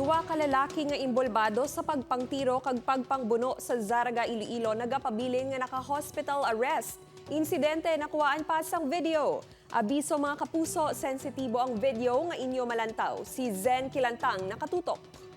Duwa ka lalaki nga imbolbado sa pagpangtiro kag pagpangbuno sa Zaraga, Iloilo nagapabiling nga naka-hospital arrest. Insidente nakuhaan pa sang video. Abiso mga kapuso, sensitibo ang video nga inyo malantaw. Si Zen Kilantang nakatutok.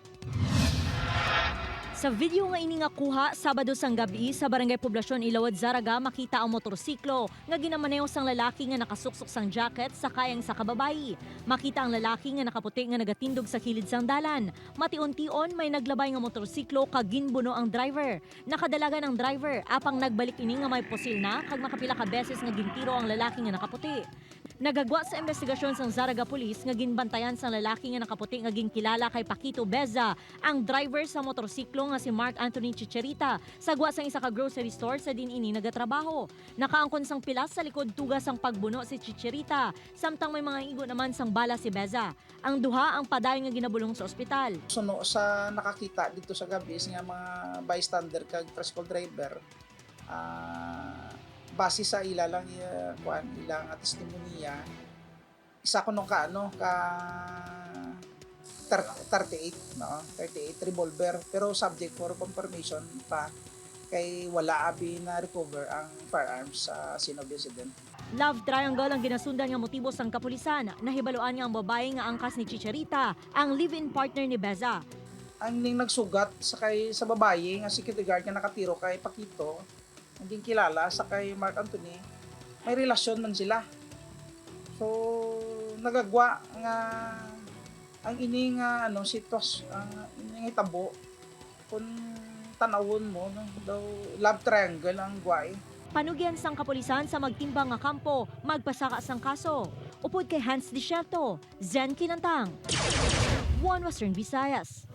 Sa video nga ini nga kuha Sabado sang gabi sa Barangay Poblasyon Ilawod, Zaraga, makita ang motorsiklo nga ginamaneho sang lalaki nga nakasuksok sang jacket sa kayang sa kababayi. Makita ang lalaki nga nakaputi nga nagatindog sa kilid sang dalan. Mati-untion may naglabay nga motorsiklo kag ginbuno ang driver. Nakadalagan ang driver apang nagbalik ini nga may pusil na kag makapila ka beses nga gintiro ang lalaki nga nakaputi. Nagagwa sa investigasyon sang Zaraga Police nga ginbantayan sang lalaki nga nakaputi nga ginkilala kay Paquito Beza, ang driver sa motorsiklo nga si Mark Anthony Chicherita, sagwa sang isa ka grocery store sa din ini nagatrabaho. Nakaangkon sang pilas sa likod tugas sang pagbuno si Chicherita, samtang may mga igo naman sang bala si Beza. Ang duha ang padayon nga ginabulong sa ospital. Suno sa nakakita dito sa gabi nga mga bystander kag tricycle driver, base sa ilang testimonya, isa ko nung ka 38 revolver, pero subject for confirmation pa kay wala abi na recover ang firearms sa scene of the incident. Love triangle ang ginasundan nga motibo sang kapulisan. Nahibaluan nga ang babae nga angkas ni Chicherita, ang live-in partner ni Beza. Ang ning nagsugat sa babae nga security guard nga nakatiro kay Paquito, naging kilala sa kay Mark Anthony, may relasyon man sila. So nagagwa nga ang ini nga sitwasyon, ang ini nga tabo kung tanawon mo daw love triangle ang guway. Panugyan sang kapulisan sa magtimbang nga kampo, magpasaka sang kaso. Upod kay Hans Dishelto, Zen Kilantang, One Western Visayas.